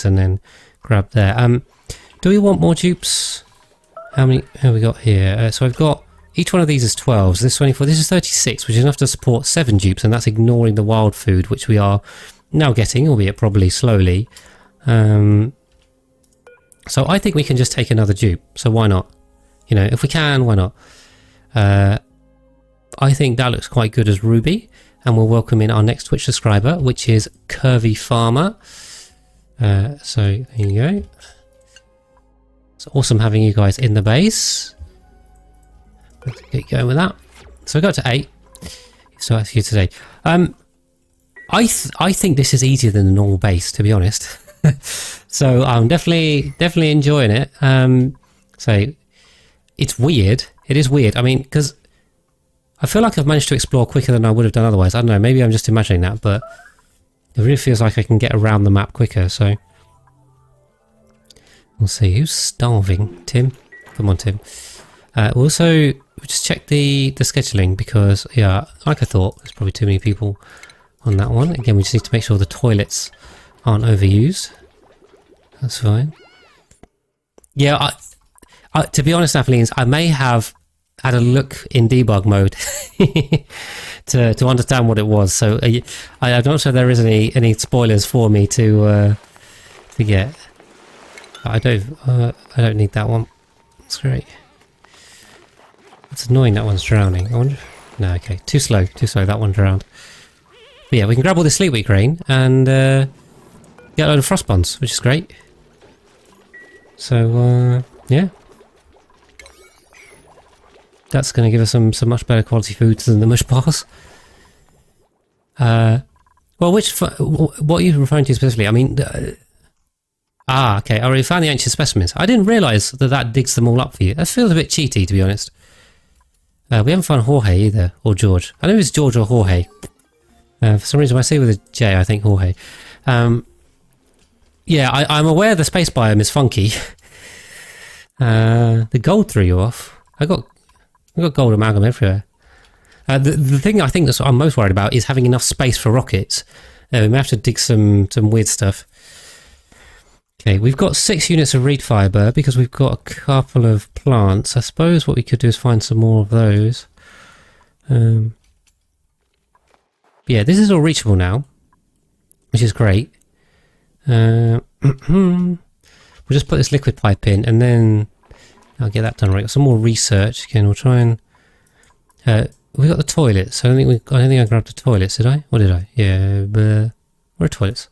and then grab there. Do we want more dupes? How many have we got here? So I've got, each one of these is 12, so this is 24, this is 36, which is enough to support 7 dupes, and that's ignoring the wild food, which we are now getting, albeit probably slowly. So I think we can just take another dupe, so why not? If we can, why not? I think that looks quite good as Ruby, and we'll welcome in our next Twitch subscriber, which is Curvy Farmer. So there you go. It's awesome having you guys in the base. Let's get going with that. So we got to 8. So that's you today. I think this is easier than the normal base, to be honest. So I'm definitely enjoying it. So it's weird. It is weird. I mean, because I feel like I've managed to explore quicker than I would have done otherwise. I don't know. Maybe I'm just imagining that, but it really feels like I can get around the map quicker. So we'll see. Who's starving? Tim? Come on, Tim. We'll also just check the scheduling because, yeah, like I thought, there's probably too many people on that one. Again, we just need to make sure the toilets aren't overused. That's fine. Yeah, to be honest, Napolians, I may have had a look in debug mode to understand what it was. So I'm not sure there is any spoilers for me to get. I don't need that one. That's great. It's annoying that one's drowning. I wonder. No, okay, too slow. That one drowned. But yeah, we can grab all this sleep wheat grain and get a load of frost buns, which is great. So yeah, that's going to give us some much better quality foods than the mush bars. Well, what are you referring to specifically? I mean, okay, I already found the ancient specimens. I didn't realise that digs them all up for you. That feels a bit cheaty, to be honest. We haven't found Jorge either, or George. I know it's George or Jorge. For some reason, when I say with a J, I think Jorge. Yeah, I'm aware the space biome is funky. The gold threw you off. I got gold amalgam everywhere. The thing I think that's what I'm most worried about is having enough space for rockets. We may have to dig some weird stuff. Okay, we've got 6 units of reed fibre because we've got a couple of plants. I suppose what we could do is find some more of those. Yeah, this is all reachable now, which is great. We'll just put this liquid pipe in, and then I'll get that done right. Got some more research. Again, we'll try and... we got the toilets. I don't think I grabbed the toilets, did I? Or did I? Yeah, but... Where are toilets?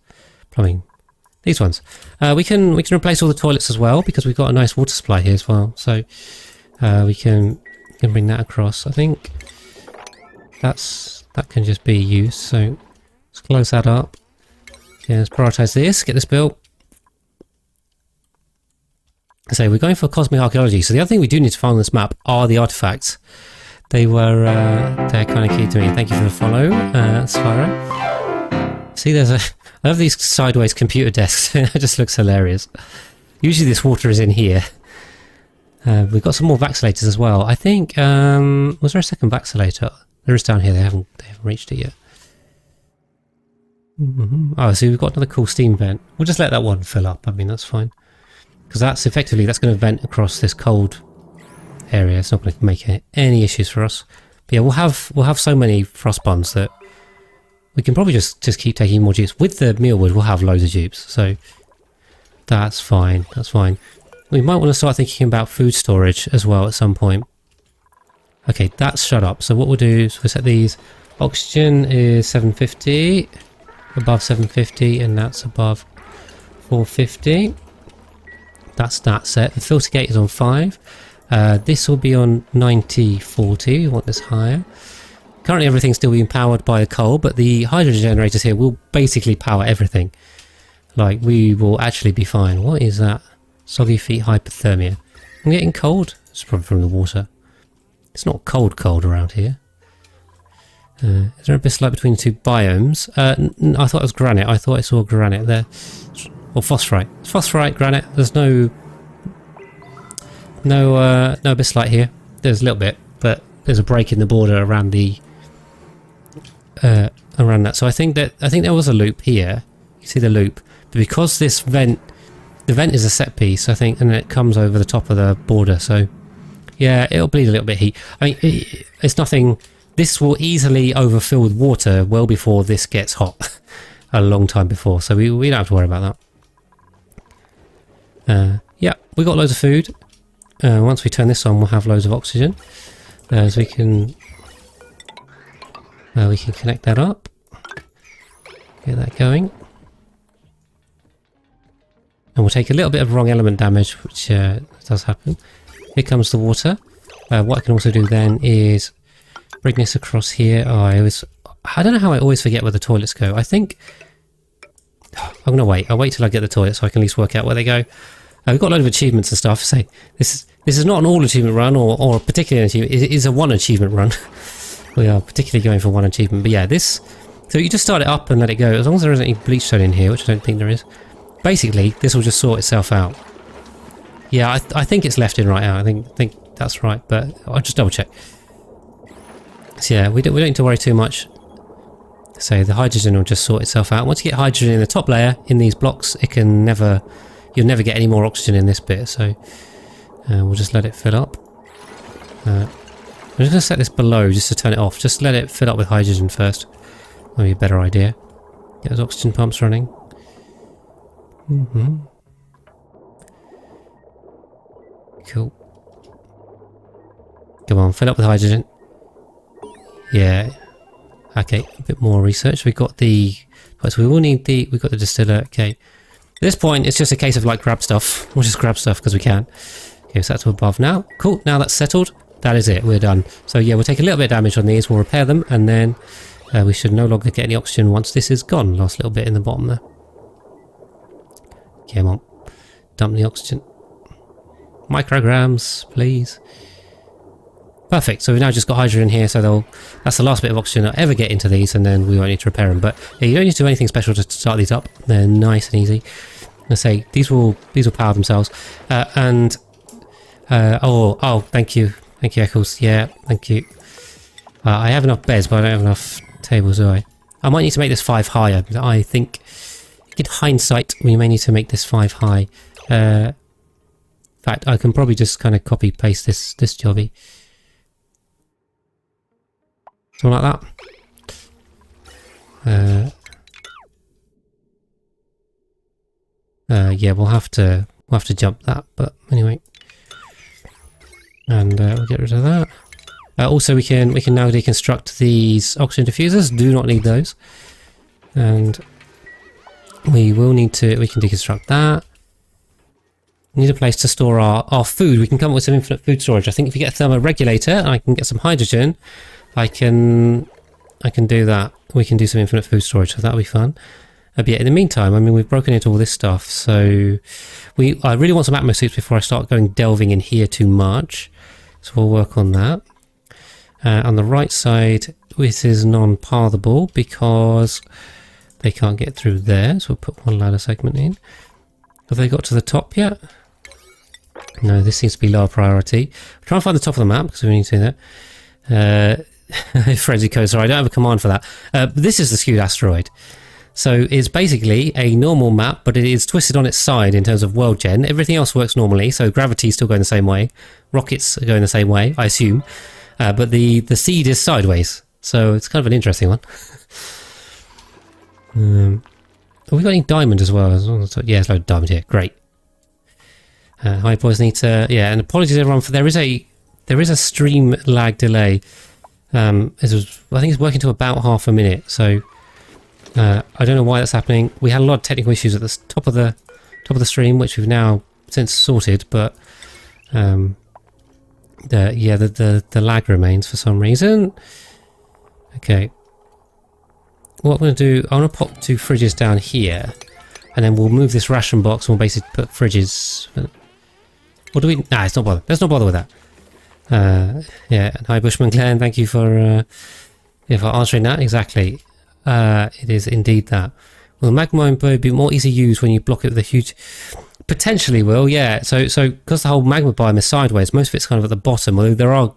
Plumbing. These ones. We can replace all the toilets as well, because we've got a nice water supply here as well. So, we can bring that across. I think that can just be used. So, let's close that up. Okay, let's prioritize this. Get this built. So we're going for cosmic archaeology. So the other thing we do need to find on this map are the artifacts. They're kind of key to me. Thank you for the follow, Spyro. See, I love these sideways computer desks. It just looks hilarious. Usually this water is in here. We've got some more vaxillators as well. I think, was there a second vaxilator? There is down here. They haven't reached it yet. Oh, so we've got another cool steam vent. We'll just let that one fill up. I mean, that's fine. Because that's going to vent across this cold area. It's not going to make any issues for us. But yeah, we'll have so many frost bonds that we can probably just keep taking more dupes. With the mealwood, we'll have loads of dupes. So that's fine. That's fine. We might want to start thinking about food storage as well at some point. Okay, that's shut up. So what we'll do is we'll set these. Oxygen is 750. Above 750, and that's above 450. That's that set. The filter gate is on 5. This will be on 9040. We want this higher. Currently everything's still being powered by the coal, but the hydrogen generators here will basically power everything. Like, we will actually be fine. What is that? Soggy feet hypothermia. I'm getting cold. It's probably from the water. It's not cold around here. Is there a bit light between the two biomes? I thought it was granite. I thought I saw granite there. Or phosphorite. It's phosphorite, granite. There's no abyssite here. There's a little bit, but there's a break in the border around the around that. So I think there was a loop here. You see the loop, but because this vent, the vent is a set piece, I think, and it comes over the top of the border. So yeah, it'll bleed a little bit heat. I mean, it's nothing. This will easily overfill with water well before this gets hot. A long time before, so we don't have to worry about that. Yeah, we got loads of food. Once we turn this on, we'll have loads of oxygen. So we can connect that up. Get that going. And we'll take a little bit of wrong element damage, which does happen. Here comes the water. What I can also do then is bring this across here. I don't know how I always forget where the toilets go. I think I'm gonna wait. I'll wait till I get the toilet so I can at least work out where they go. We've got a load of achievements and stuff. So this is not an all achievement run or a particular achievement. It is a one achievement run. We are particularly going for one achievement. But yeah, so you just start it up and let it go. As long as there isn't any bleachstone in here, which I don't think there is. Basically, this will just sort itself out. Yeah, I think it's left in right out. I think that's right, but I'll just double check. So yeah, we don't need to worry too much. So the hydrogen will just sort itself out. Once you get hydrogen in the top layer, in these blocks, you'll never get any more oxygen in this bit. So we'll just let it fill up. I'm just going to set this below just to turn it off. Just let it fill up with hydrogen first. Maybe a better idea. Get those oxygen pumps running. Cool. Come on, fill up with hydrogen. Yeah. Okay, a bit more research. We've got the... So we will need we've got the distiller. Okay. At this point, it's just a case of like grab stuff. We'll just grab stuff because we can. Okay, so that's to above now. Cool, now that's settled. That is it, we're done. So yeah, we'll take a little bit of damage on these. We'll repair them and then we should no longer get any oxygen once this is gone. Last little bit in the bottom there. Come on. Dump the oxygen. Micrograms, please. Perfect, so we've now just got hydrogen here, so that's the last bit of oxygen I'll ever get into these, and then we won't need to repair them. But yeah, you don't need to do anything special to start these up. They're nice and easy. I say these will power themselves. Thank you, Eccles. Yeah, thank you. I have enough beds, but I don't have enough tables, do I? I might need to make this 5 higher. I think, in hindsight, we may need to make this 5 high. In fact, I can probably just kind of copy paste this jobby. Something like that. Yeah, we'll have to jump that, but anyway. And we'll get rid of that. Also, we can now deconstruct these oxygen diffusers. Do not need those. And we can deconstruct that. We need a place to store our food. We can come up with some infinite food storage. I think if you get a thermoregulator and I can get some hydrogen, I can do that. We can do some infinite food storage, so that'll be fun. But yeah, in the meantime, I mean, we've broken into all this stuff, so I really want some atmosuits before I start delving in here too much. So we'll work on that. On the right side, this is non-pathable because they can't get through there, so we'll put one ladder segment in. Have they got to the top yet? No, this seems to be lower priority. Try and find the top of the map because we need to do that. Frenzy code, sorry, I don't have a command for that. This is the Skewed asteroid. So it's basically a normal map, but it is twisted on its side in terms of world gen. Everything else works normally, so gravity's still going the same way. Rockets are going the same way, I assume. But the seed is sideways, so it's kind of an interesting one. Have we got any diamond as well? Yeah, there's a load of diamond here. Great. Hi, Poisonator. Yeah, and apologies everyone for there is a stream lag delay. I think it's working to about half a minute, so I don't know why that's happening. We had a lot of technical issues at the top of the stream, which we've now since sorted, but the lag remains for some reason. Okay. What I'm going to do, I want to pop 2 fridges down here, and then we'll move this ration box and we'll basically put fridges. What do we? Nah, it's not bother. Let's not bother with that. Yeah, and hi Bushman Clan, thank you for answering that. Exactly. It is indeed that. Well, the magma will be more easy to use when you block it with a huge... Potentially will, yeah. So because the whole magma biome is sideways, most of it's kind of at the bottom, although there are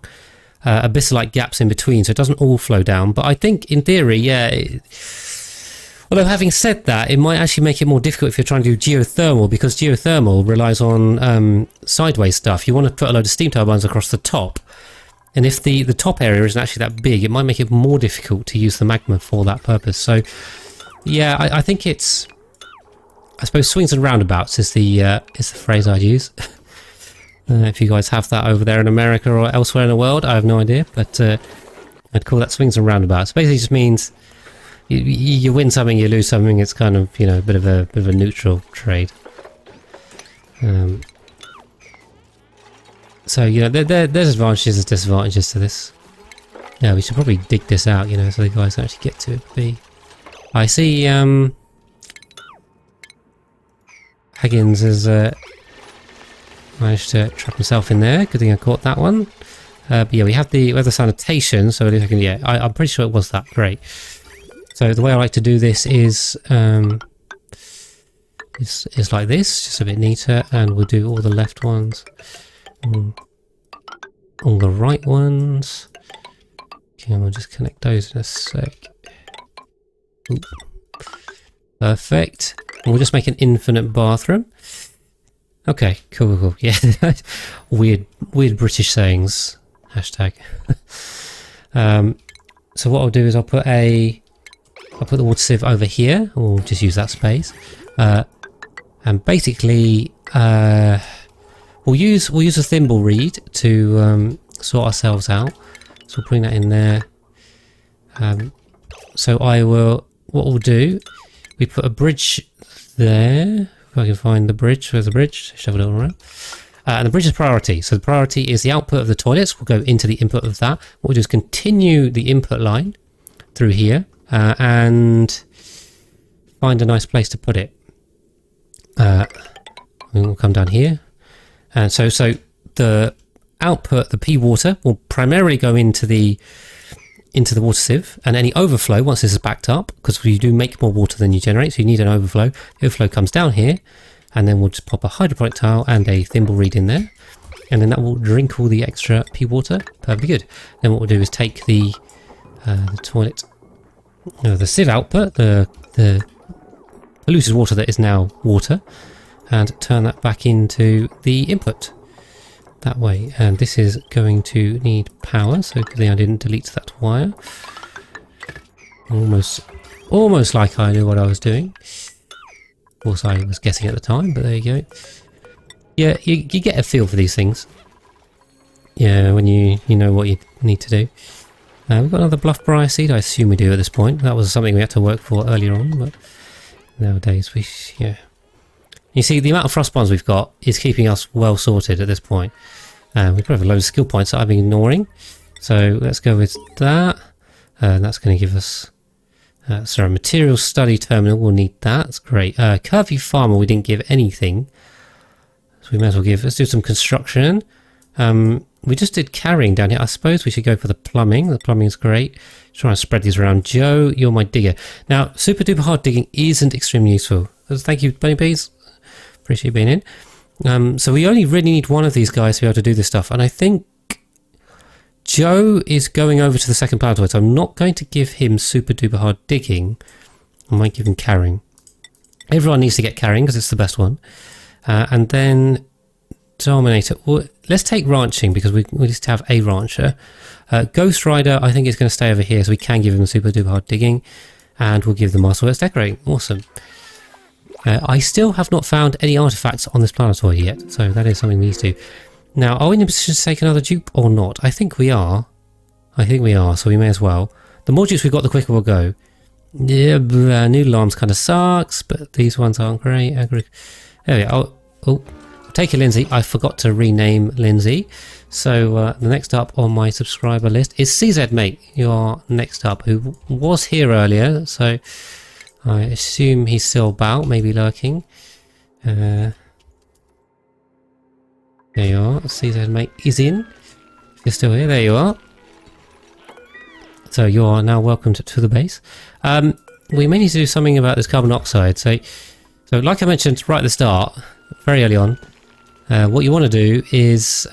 abyssal-like gaps in between, so it doesn't all flow down. But I think, in theory, yeah... Although having said that, it might actually make it more difficult if you're trying to do geothermal, because geothermal relies on sideways stuff. You want to put a load of steam turbines across the top. And if the top area isn't actually that big, it might make it more difficult to use the magma for that purpose. So, yeah, I think it's... I suppose swings and roundabouts is the phrase I'd use. If you guys have that over there in America or elsewhere in the world, I have no idea. But I'd call that swings and roundabouts. Basically just means you win something, you lose something. It's kind of, you know, a bit of a neutral trade. So, you know, there's advantages and disadvantages to this. Yeah, we should probably dig this out, you know, so the guys can actually get to it. I see, Higgins has managed to trap himself in there. Good thing I caught that one. But yeah, we have the sanitation, so at least I can, yeah, I'm pretty sure it was that. Great. So the way I like to do this is like this, just a bit neater, and we'll do all the left ones. All the right ones. Okay, we'll just connect those in a sec. Ooh. Perfect. And we'll just make an infinite bathroom. Okay, cool. Yeah, weird British sayings. Hashtag. So what I'll do is I'll put the water sieve over here. We'll just use that space. And basically, we'll use a thimble reed to sort ourselves out. So we'll bring that in there. So what we'll do, we put a bridge there. If I can find the bridge. Where's the bridge? Shove it all around. And the bridge is priority. So the priority is the output of the toilets. We'll go into the input of that. What we'll do is continue the input line through here and find a nice place to put it. We'll come down here. And so the output, the P water, will primarily go into the water sieve, and any overflow, once this is backed up, because you do make more water than you generate, so you need an overflow. The overflow comes down here, and then we'll just pop a hydroponic tile and a thimble reed in there, and then that will drink all the extra P water. Perfectly good. Then what we'll do is take the toilet, the sieve output, the polluted water that is now water, and turn that back into the input that way. And this is going to need power, so good thing I didn't delete that wire. Almost like I knew what I was doing. Of course I was guessing at the time, but there you go. Yeah, you get a feel for these things. Yeah, when you know what you need to do. We've got another bluff briar seed. I assume we do at this point. That was something we had to work for earlier on, but nowadays yeah. You see, the amount of frost bonds we've got is keeping us well sorted at this point. We probably have a load of skill points that I've been ignoring. So let's go with that. That's going to give us... sorry, material study terminal, we'll need that. That's great. Curvy farmer, we didn't give anything. So we may as well give... Let's do some construction. We just did carrying down here. I suppose we should go for the plumbing. The plumbing is great. Try and spread these around. Joe, you're my digger. Now, super duper hard digging isn't extremely useful. Thank you, Bunny Bees. Appreciate you being in. So we only really need one of these guys to be able to do this stuff. And I think Joe is going over to the second planetoid. So I'm not going to give him super duper hard digging. I might give him carrying. Everyone needs to get carrying because it's the best one. And then... Dominator. Well, let's take ranching because we just have a rancher. Ghost Rider, I think, is going to stay over here, so we can give him super duper hard digging, and we'll give the Masterworks decorating. Awesome. I still have not found any artifacts on this planetoid yet, so that is something we need to do. Now, are we in a position to take another dupe or not? I think we are. So we may as well. The more dupes we've got, the quicker we'll go. Yeah, Noodle Arms kind of sucks, but these ones aren't great. There we go. Oh. Take it, Lindsay. I forgot to rename Lindsay. So the next up on my subscriber list is CZ Mate. You are next up, who was here earlier. So I assume he's still about, maybe lurking. There you are. CZ Mate is in. You're still here. There you are. So you are now welcomed to the base. We may need to do something about this carbon dioxide. So like I mentioned right at the start, very early on, what you want to do is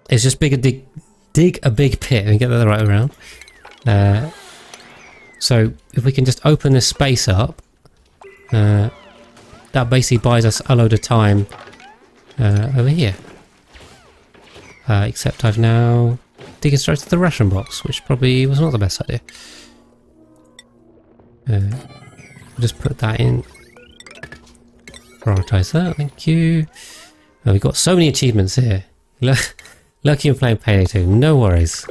just dig a big pit and get that the right way around. So if we can just open this space up, that basically buys us a load of time over here. Except I've now deconstructed the ration box, which probably was not the best idea. Just put that in. Prioritize that, thank you. We've got so many achievements here. Lucky you're playing Payday 2, no worries.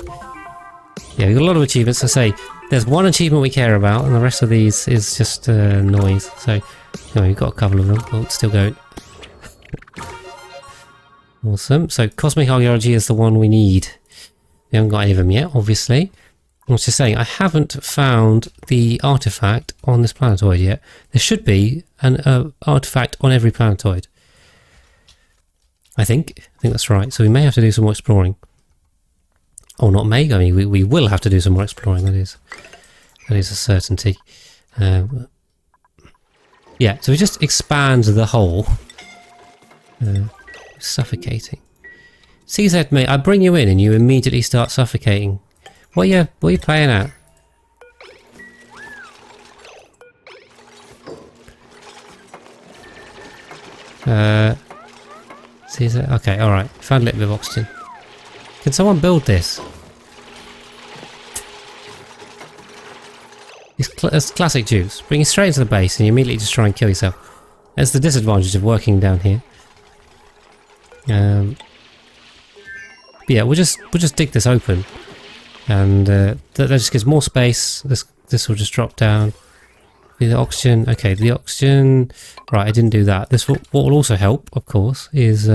Yeah, we've got a lot of achievements. I say, there's one achievement we care about, and the rest of these is just noise. So, we've got a couple of them. Oh, it's still going. Awesome. So, Cosmic Archaeology is the one we need. We haven't got any of them yet, obviously. I was just saying, I haven't found the artifact on this planetoid yet. There should be an artifact on every planetoid. I think that's right. So we may have to do some more exploring. Or not may, I mean, we will have to do some more exploring, that is a certainty. Yeah, so we just expand the hole. Suffocating. CZ, mate, I bring you in and you immediately start suffocating. What are you playing at? CZ, okay, alright. Found a little bit of oxygen. Can someone build this? It's classic juice. Bring you straight into the base and you immediately just try and kill yourself. That's the disadvantage of working down here. Yeah, we'll just dig this open, and that just gives more space. This will just drop down. The oxygen, okay, the oxygen. Right, I didn't do that. What will also help, of course, is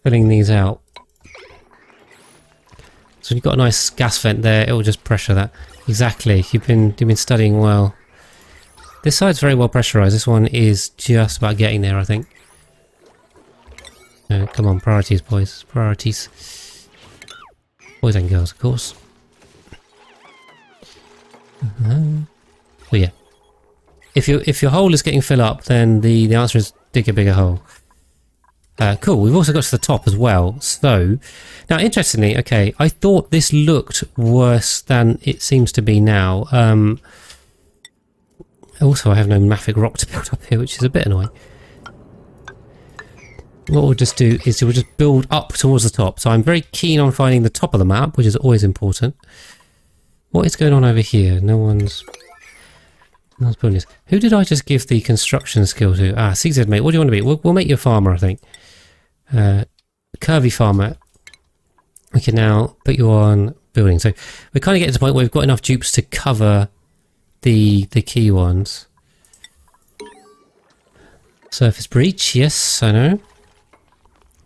filling these out. So you've got a nice gas vent there. It will just pressure that. Exactly. You've been studying well. This side's very well pressurized. This one is just about getting there, I think. Come on, priorities, boys. Priorities. Boys and girls, of course. Well, yeah. If your hole is getting filled up, then the answer is dig a bigger hole. Cool. We've also got to the top as well. So, now interestingly, okay, I thought this looked worse than it seems to be now. Also, I have no mafic rock to build up here, which is a bit annoying. What we'll just do is we'll just build up towards the top. So I'm very keen on finding the top of the map, which is always important. What is going on over here? No one's... Nice building this. Who did I just give the construction skill to? Ah, CZ mate. What do you want to be? We'll make you a farmer, I think. Curvy farmer. We can now put you on building. So we're kind of getting to the point where we've got enough dupes to cover the key ones. Surface breach, yes, I know.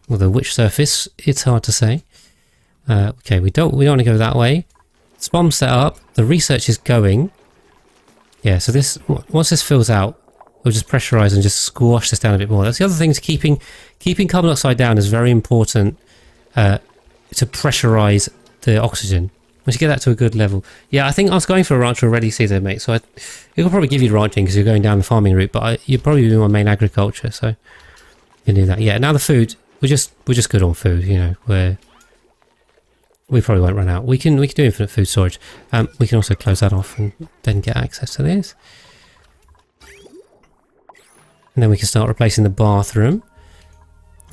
Although which surface, it's hard to say. Okay, we don't want to go that way. Spom set up. The research is going. Yeah, so this once this fills out, we'll just pressurize and just squash this down a bit more. That's the other thing, is keeping carbon dioxide down is very important to pressurize the oxygen. Once you get that to a good level. Yeah, I think I was going for a rancher already, Caesar, mate. So it'll probably give you the ranching because you're going down the farming route, but you'd probably be my main agriculture, so you can do that. Yeah, now the food, we're just good on food, you know, we probably won't run out. We can do infinite food storage. We can also close that off and then get access to this. And then we can start replacing the bathroom.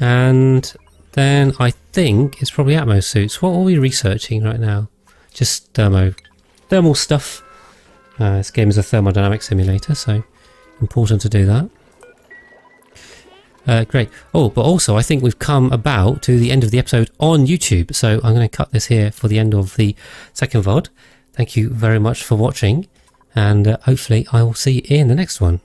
And then I think it's probably Atmos suits. What are we researching right now? Just thermal stuff. This game is a thermodynamic simulator, so important to do that. Great. Oh, but also I think we've come about to the end of the episode on YouTube, so I'm going to cut this here for the end of the second VOD. Thank you very much for watching, and hopefully I will see you in the next one.